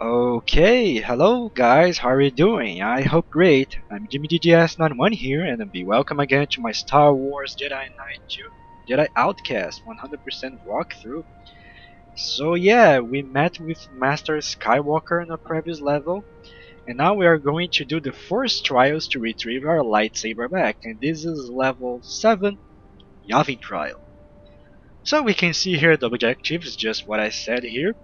Okay, hello guys, how are you doing? I hope great. I'm Jimmy DGS91 here, and be welcome again to my Star Wars Jedi Knight II Jedi Outcast 100% walkthrough. So yeah, we met with Master Skywalker in a previous level, and now we are going to do the first trials to retrieve our lightsaber back, and this is level 7 Yavin trial. So we can see here the objective is just what I said here.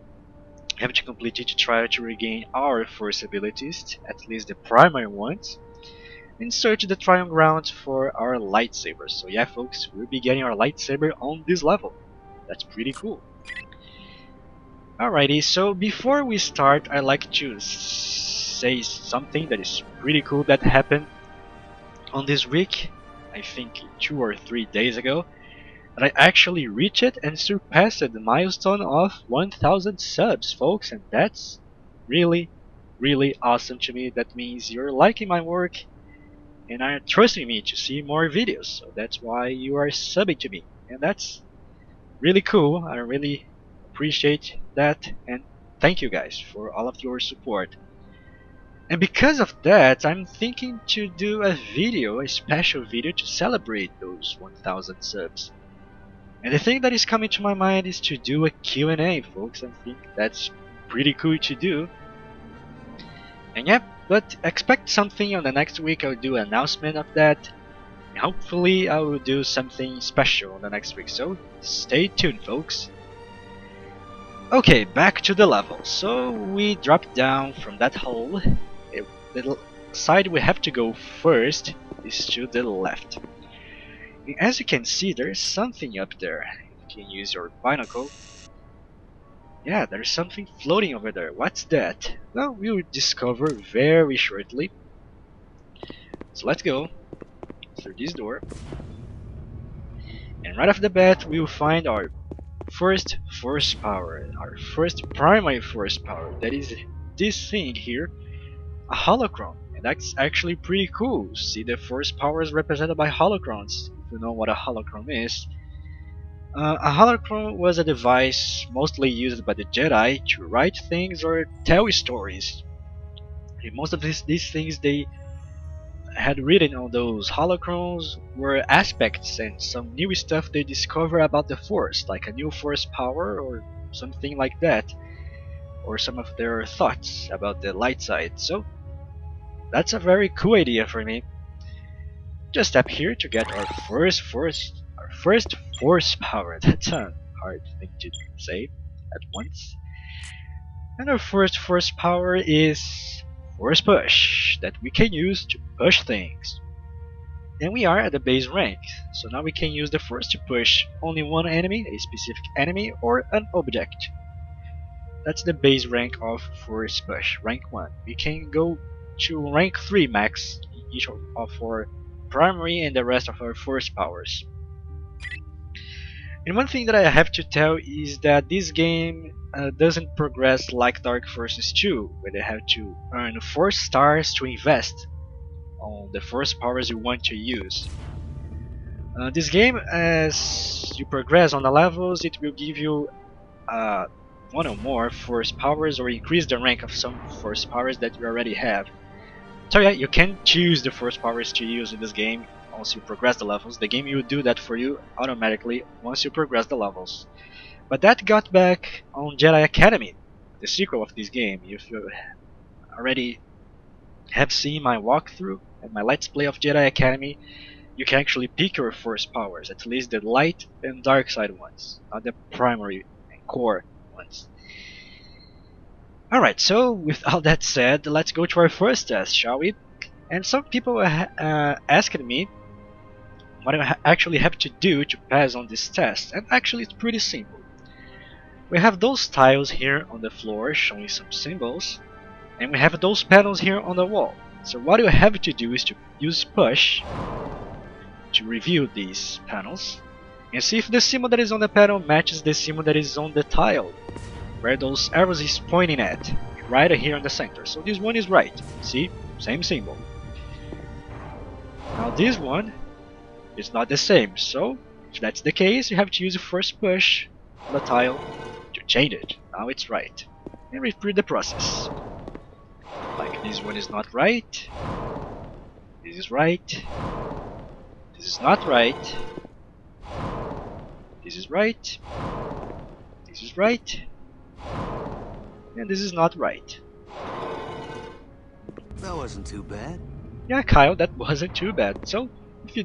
Have to complete each trial to regain our force abilities, at least the primary ones, and search the trial grounds for our lightsabers. So yeah folks, we'll be getting our lightsaber on this level. That's pretty cool. Alrighty, so before we start, I'd like to say something that is pretty cool that happened on this week. I think 2 or 3 days ago. And I actually reached it and surpassed the milestone of 1000 subs, folks, and that's really awesome to me. That means you're liking my work and are trusting me to see more videos, so that's why you are subbing to me, and that's really cool. I really appreciate that, and thank you guys for all of your support. And because of that, I'm thinking to do a special video to celebrate those 1000 subs. And the thing that is coming to my mind is to do a Q&A, folks. I think that's pretty cool to do. And yep, but expect something on the next week. I'll do an announcement of that. And hopefully I will do something special on the next week, so stay tuned folks. Okay, back to the level. So we drop down from that hole. The side we have to go first is to the left. As you can see, there's something up there. You can use your binocle. Yeah, there's something floating over there. What's that? Well, we'll discover very shortly. So let's go through this door. And right off the bat, we'll find our first force power. Our first primary force power. That is this thing here. A holocron. And that's actually pretty cool. See the force powers represented by holocrons. If you know what a holocron is. A holocron was a device mostly used by the Jedi to write things or tell stories. And most of these things they had written on those holocrons were aspects and some new stuff they discover about the Force, like a new Force power or something like that, or some of their thoughts about the light side. So that's a very cool idea for me. Just step here to get our first force power. That's a hard thing to say at once. And our first force power is Force Push, that we can use to push things. And we are at the base rank, so now we can use the Force to push only one enemy, a specific enemy, or an object. That's the base rank of Force Push, rank 1. We can go to rank 3 max, each of our primary and the rest of our force powers. And one thing that I have to tell is that this game doesn't progress like Dark Forces 2, where they have to earn 4 stars to invest on the force powers you want to use. This game, as you progress on the levels, it will give you one or more force powers or increase the rank of some force powers that you already have. So yeah, you can choose the force powers to use in this game once you progress the levels. The game will do that for you automatically once you progress the levels. But that got back on Jedi Academy, the sequel of this game. If you already have seen my walkthrough and my Let's Play of Jedi Academy, you can actually pick your force powers, at least the light and dark side ones, not the primary and core ones. Alright, so with all that said, let's go to our first test, shall we? And some people asked me what I actually have to do to pass on this test, and actually it's pretty simple. We have those tiles here on the floor showing some symbols, and we have those panels here on the wall. So what you have to do is to use push to review these panels, and see if the symbol that is on the panel matches the symbol that is on the tile, where those arrows is pointing at, right here in the center. So this one is right, see? Same symbol. Now this one is not the same, so if that's the case, you have to use the first push on the tile to change it. Now it's right. and repeat the process. Like this one is not right, this is right, this is not right, this is right, this is right, and this is not right. That wasn't too bad. Yeah, Kyle, that wasn't too bad. So, if you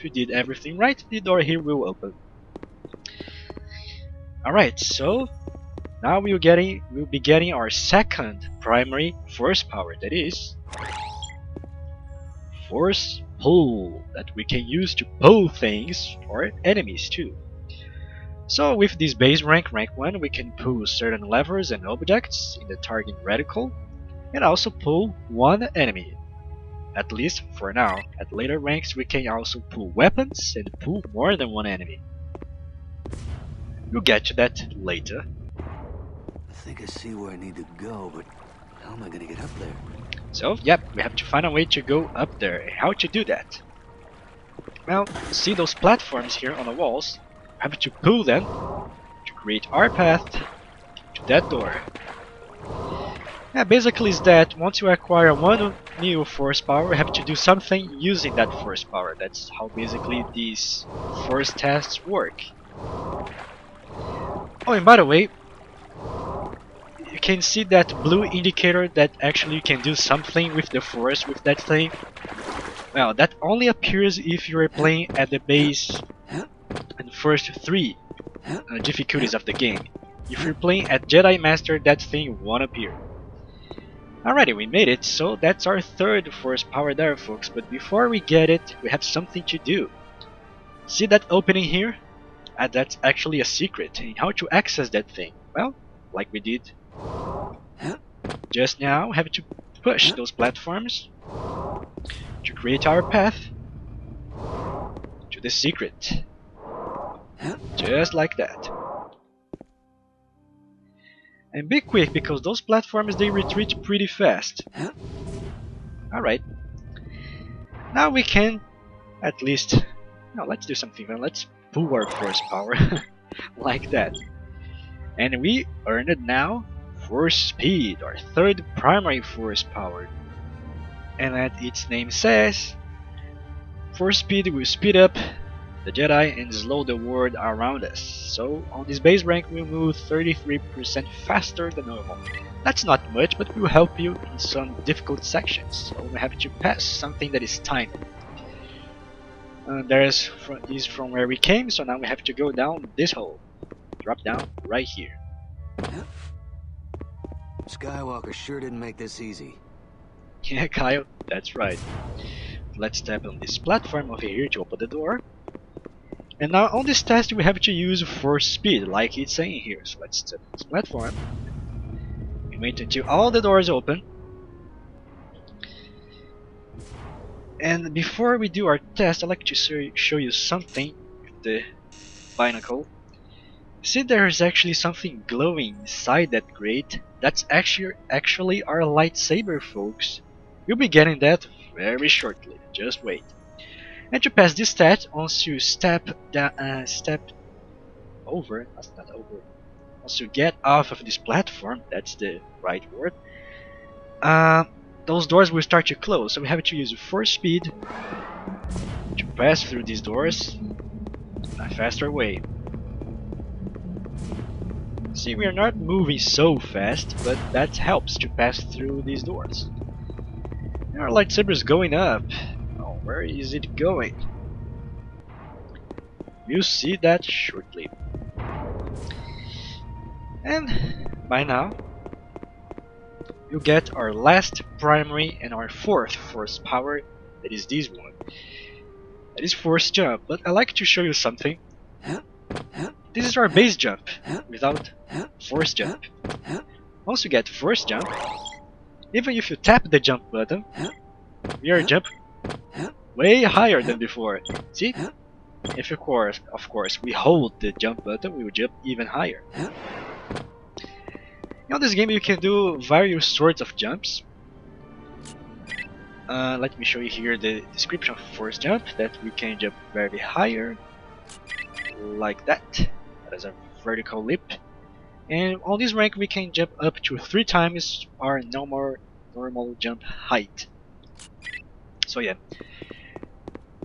did everything right, the door here will open. Alright, so now we'll be getting our second primary force power, that is Force Pull, that we can use to pull things or enemies too. So with this base rank 1, we can pull certain levers and objects in the target reticle, and also pull one enemy. At least for now. At later ranks we can also pull weapons and pull more than one enemy. We'll get to that later. I think I see where I need to go, but how am I gonna get up there? So, yep, we have to find a way to go up there. And how to do that? Well, see those platforms here on the walls? We have to pull them to create our path to that door. Yeah, basically is that once you acquire one new force power, you have to do something using that force power. That's how basically these force tests work. Oh, and by the way, you can see that blue indicator that actually you can do something with the force with that thing. Well, that only appears if you are playing at the base and first 3 difficulties of the game. If you're playing at Jedi Master, that thing won't appear. Alrighty, we made it, so that's our third force power there, folks. But before we get it, we have something to do. See that opening here? That's actually a secret. And how to access that thing? Well, like we did just now, we have to push those platforms to create our path to the secret. Just like that. And be quick, because those platforms, they retreat pretty fast. Alright. Now we can at least... No, let's do something. Let's pull our force power. Like that. And we earned it now Force Speed, our third primary force power. And as its name says, Force Speed will speed up the Jedi and slow the world around us. So on this base rank we'll move 33% faster than normal. That's not much, but will help you in some difficult sections. So we have to pass something that is timed. This is from where we came, so now we have to go down this hole. Drop down right here. Skywalker sure didn't make this easy. Yeah, Kyle, that's right. Let's tap on this platform over here to open the door. And now on this test we have to use force speed, like it's saying here. So let's tap on this platform. We wait until all the doors open. And before we do our test, I'd like to show you something with the binocle. See, there's actually something glowing inside that grate. That's actually our lightsaber, folks. You'll be getting that very shortly. Just wait. And to pass this test, once you step over, that's not over. Once you get off of this platform, that's the right word. Those doors will start to close, so we have to use force speed to pass through these doors in a faster way. See, we are not moving so fast, but that helps to pass through these doors. And our lightsaber is going up. Oh, where is it going? We'll see that shortly. And by now, we'll get our last primary and our fourth force power. That is this one. That is force jump. But I like to show you something. This is our base jump without force jump. Once you get force jump, even if you tap the jump button, we are jumping way higher than before. See? If of course we hold the jump button, we will jump even higher. In this game you can do various sorts of jumps. Let me show you here the description of force jump, that we can jump very higher, like that. That is a vertical leap. And on this rank we can jump up to 3 times our normal jump height. So yeah,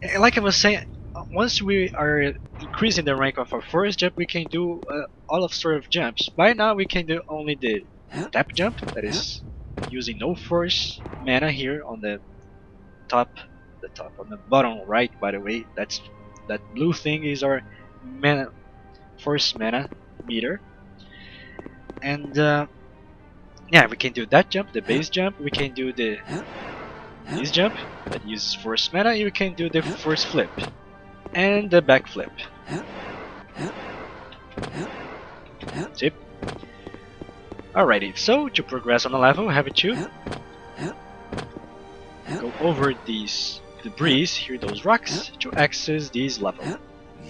and like I was saying, once we are increasing the rank of our first jump, we can do all of sort of jumps. By now we can do only the tap jump, that is using no force mana here on the top, on the bottom right. By the way, that blue thing is our mana, force mana meter. And yeah, we can do that jump, the base jump. We can do this jump that uses force mana. You can do the force flip and the back flip. Tip. Alrighty, so to progress on the level, we have to go over these debris, here those rocks, to access this level.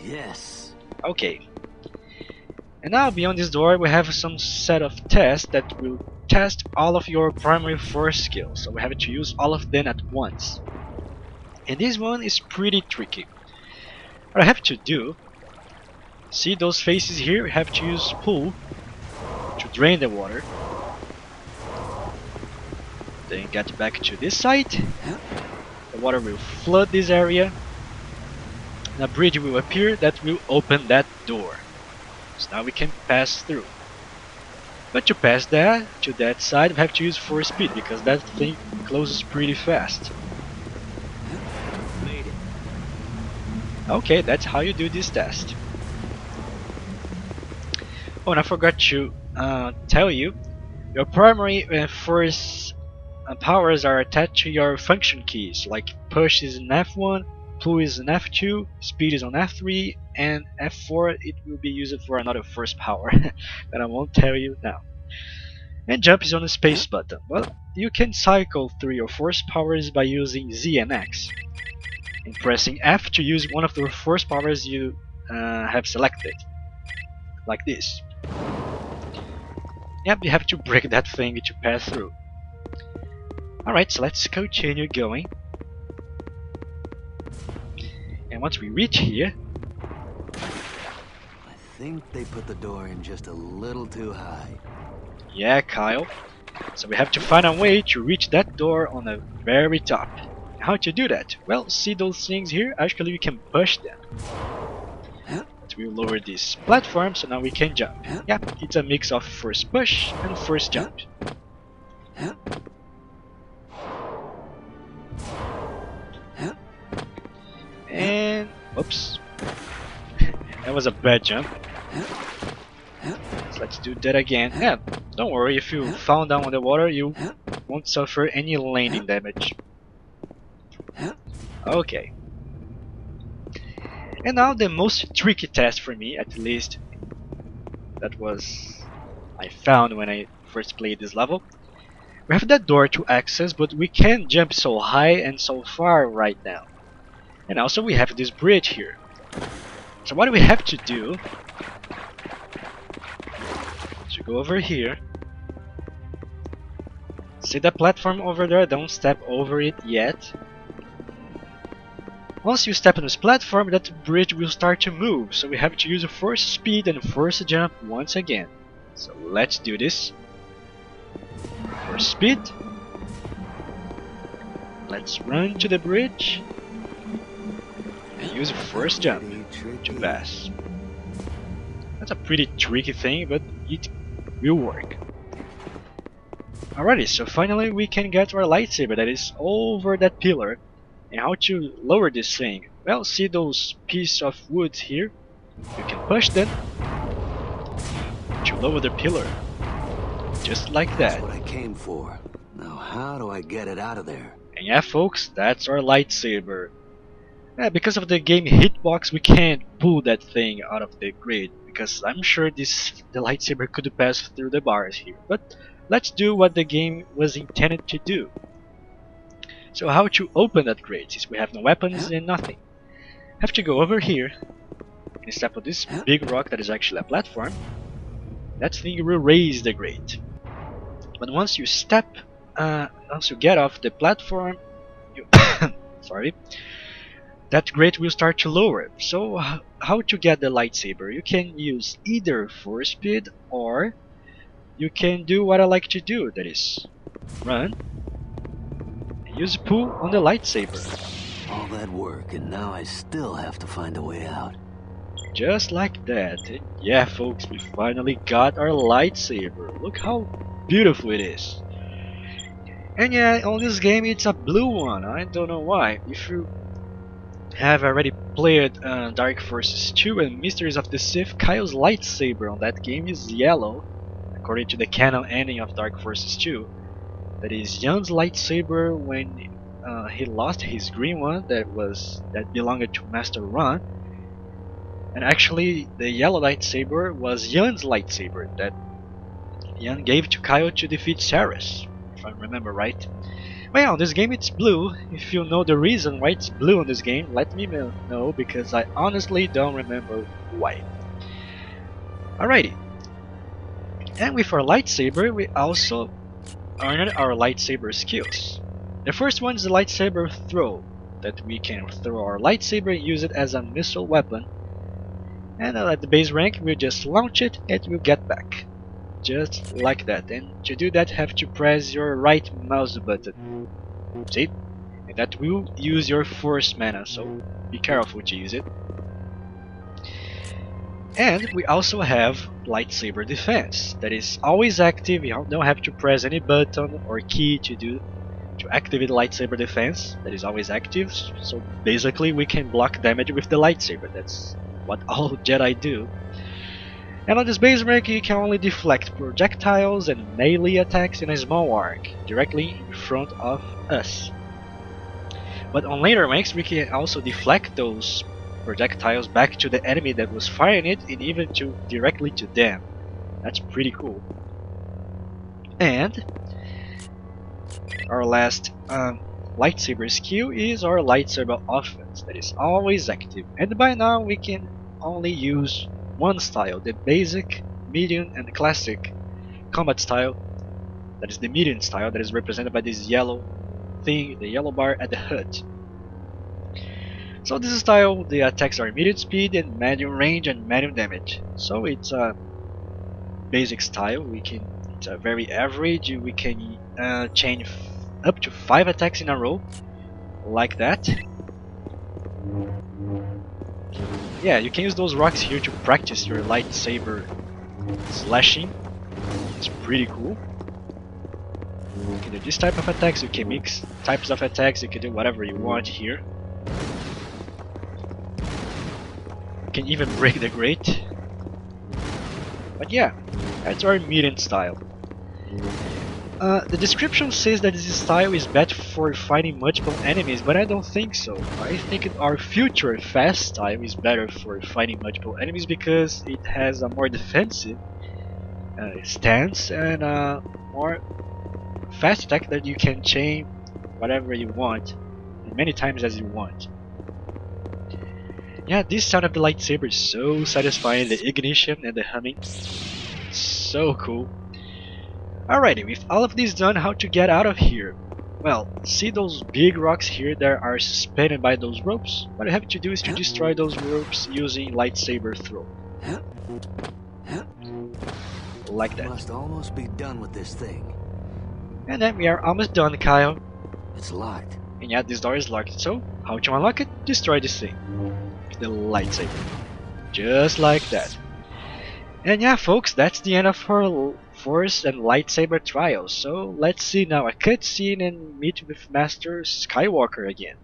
Yes. Okay. And now beyond this door we have some set of tests that will test all of your primary force skills, so we have to use all of them at once. And this one is pretty tricky. What I have to do, see those faces here, we have to use pull to drain the water. Then get back to this side. The water will flood this area. And a bridge will appear that will open that door. So now we can pass through. But to pass that to that side, we have to use force speed because that thing closes pretty fast. Made it. Okay, that's how you do this test. Oh, and I forgot to tell you, your primary force powers are attached to your function keys, like push is in F1, pull is in F2, speed is on F3, and F4 it will be used for another force power that I won't tell you now. And jump is on the space button. Well, you can cycle through your force powers by using Z and X, and pressing F to use one of the force powers you have selected, like this. Yep, you have to break that thing to pass through. Alright, so let's continue going. And once we reach here, I think they put the door in just a little too high. yeah, Kyle. So we have to find a way to reach that door on the very top. How to do that? Well, see those things here? Actually, we can push them. But we'll lower this platform, so now we can jump. Yeah, it's a mix of first push and first jump. And oops, that was a bad jump. So let's do that again. Yeah, don't worry, if you fall down on the water you won't suffer any landing damage. Okay. And now the most tricky test for me, at least that was I found when I first played this level. We have that door to access, but we can't jump so high and so far right now. And also we have this bridge here. So what do we have to do? To go over here. See that platform over there? Don't step over it yet. Once you step on this platform, that bridge will start to move. So we have to use a force speed and force jump once again. So let's do this. Force speed. Let's run to the bridge. And use a first jump to pass. That's a pretty tricky thing, but it will work. Alrighty, so finally we can get our lightsaber that is over that pillar. And how to lower this thing? Well, see those pieces of wood here? You can push them to lower the pillar. Just like that. That's what I came for. Now how do I get it out of there? And yeah folks, that's our lightsaber. Yeah, because of the game hitbox we can't pull that thing out of the grid, because I'm sure the lightsaber could pass through the bars here. But let's do what the game was intended to do. So how to open that grid, since we have no weapons and nothing? Have to go over here and step on this big rock that is actually a platform. That thing will raise the grid. But once you once you get off the platform, you sorry, that grade will start to lower. So how to get the lightsaber? You can use either force speed, or you can do what I like to do, that is run and use pull on the lightsaber. All that work, and now I still have to find a way out. Just like that. And yeah, folks, we finally got our lightsaber. Look how beautiful it is. And yeah, on this game it's a blue one. I don't know why. If you have already played Dark Forces 2 and Mysteries of the Sith, Kyle's lightsaber on that game is yellow, according to the canon ending of Dark Forces 2. That is Yan's lightsaber when he lost his green one that belonged to Master Ron. And actually, the yellow lightsaber was Yan's lightsaber that Yan gave to Kyle to defeat Saras, if I remember right. But yeah, on this game it's blue. If you know the reason why it's blue on this game, let me know, because I honestly don't remember why. Alrighty. And with our lightsaber, we also earned our lightsaber skills. The first one is the lightsaber throw, that we can throw our lightsaber and use it as a missile weapon. And at the base rank, we'll just launch it and we'll get back. Just like that. And to do that, have to press your right mouse button. See? And that will use your force mana, so be careful to use it. And we also have lightsaber defense, that is always active. You don't have to press any button or key to activate lightsaber defense. That is always active. So basically, we can block damage with the lightsaber. That's what all Jedi do. And on this base rank, you can only deflect projectiles and melee attacks in a small arc, directly in front of us. But on later ranks, we can also deflect those projectiles back to the enemy that was firing it, and even directly to them. That's pretty cool. And our last lightsaber skill is our lightsaber offense, that is always active. And by now we can only use one style, the basic, medium, and classic combat style. That is the medium style, that is represented by this yellow thing, the yellow bar at the HUD. So this style, the attacks are medium speed and medium range and medium damage. So it's a basic style. It's a very average. We can chain up to 5 attacks in a row, like that. Yeah, you can use those rocks here to practice your lightsaber slashing. It's pretty cool. You can do this type of attacks, you can mix types of attacks, you can do whatever you want here. You can even break the grate. But yeah, that's our medium style. The description says that this style is bad for fighting multiple enemies, but I don't think so. I think our future fast style is better for fighting multiple enemies because it has a more defensive stance and a more fast attack that you can chain whatever you want, and many times as you want. Yeah, this sound of the lightsaber is so satisfying, the ignition and the humming. So cool. Alrighty, with all of this done, how to get out of here? Well, see those big rocks here that are suspended by those ropes? What you have to do is to destroy those ropes using lightsaber throw. Like that. Must almost be done with this thing. And then we are almost done, Kyle. It's locked. And yeah, this door is locked. So, how to unlock it? Destroy this thing. The lightsaber. Just like that. And yeah, folks, that's the end of our Force and lightsaber trials. So let's see now a cutscene and meet with Master Skywalker again.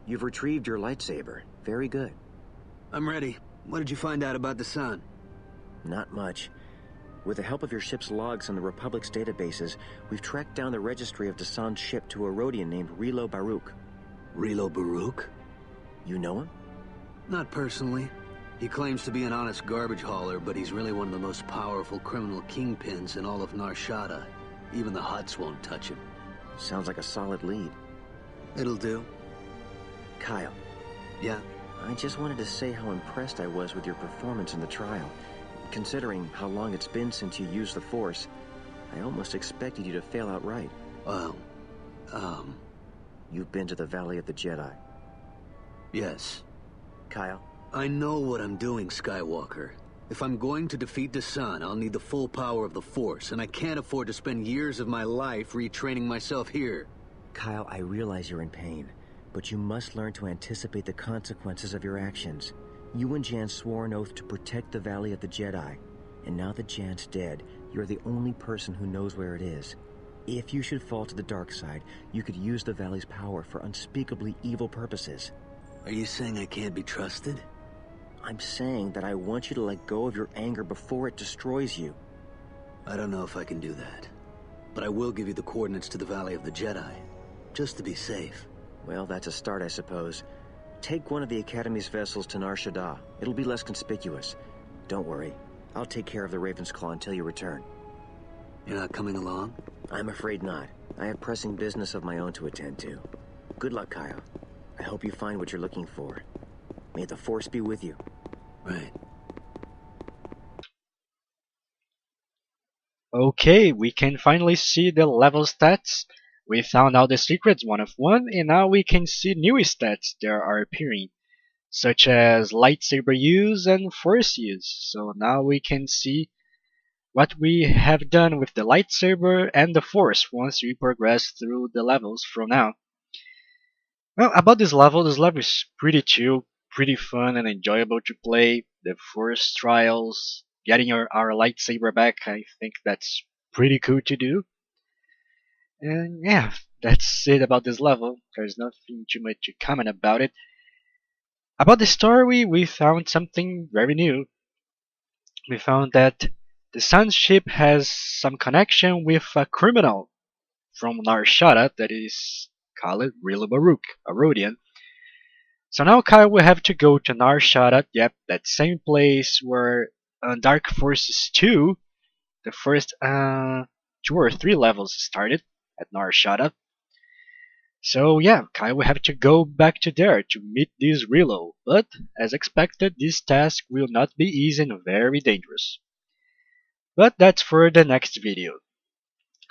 You've retrieved your lightsaber. Very good. I'm ready. What did you find out about Desann? Not much. With the help of your ship's logs and the Republic's databases, we've tracked down the registry of Desann's ship to a Rhodian named Rilo Baruch. Rilo Baruch? You know him? Not personally. He claims to be an honest garbage hauler, but he's really one of the most powerful criminal kingpins in all of Nar Shaddaa. Even the Hutts won't touch him. Sounds like a solid lead. It'll do. Kyle. Yeah? I just wanted to say how impressed I was with your performance in the trial. Considering how long it's been since you used the Force, I almost expected you to fail outright. Well, You've been to the Valley of the Jedi. yes. Kyle? I know what I'm doing, Skywalker. If I'm going to defeat Desann, I'll need the full power of the Force, and I can't afford to spend years of my life retraining myself here. Kyle, I realize you're in pain, but you must learn to anticipate the consequences of your actions. You and Jan swore an oath to protect the Valley of the Jedi, and now that Jan's dead, you're the only person who knows where it is. If you should fall to the dark side, you could use the Valley's power for unspeakably evil purposes. Are you saying I can't be trusted? I'm saying that I want you to let go of your anger before it destroys you. I don't know if I can do that. But I will give you the coordinates to the Valley of the Jedi, just to be safe. Well, that's a start, I suppose. Take one of the Academy's vessels to Nar Shaddaa. It'll be less conspicuous. Don't worry. I'll take care of the Raven's Claw until you return. You're not coming along? I'm afraid not. I have pressing business of my own to attend to. Good luck, Kyle. I hope you find what you're looking for. May the Force be with you. Right. Okay, we can finally see the level stats. We found out the secrets one of one, and now we can see new stats that are appearing, such as lightsaber use and force use. So now we can see what we have done with the lightsaber and the force once we progress through the levels from now. Well, about this level is pretty chill, pretty fun and enjoyable to play. The force trials, getting our lightsaber back, I think that's pretty cool to do. And yeah, that's it about this level. There's nothing too much to comment about it. About the story, we found something very new. We found that the Sun ship has some connection with a criminal from Nar Shaddaa that is called Rilla Baruch, a Rodian. So now Kyle will have to go to Nar Shaddaa, yep, that same place where Dark Forces 2, the first 2 or 3 levels started at Nar Shaddaa. So yeah, Kyle will have to go back to there to meet this Rilo, but as expected, this task will not be easy and very dangerous. But that's for the next video.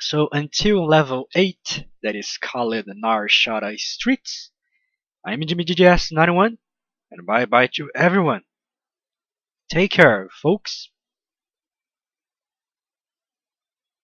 So until level 8, that is called Nar Shaddaa Streets, I'm Jimmy GGS91, and bye bye to everyone. Take care, folks.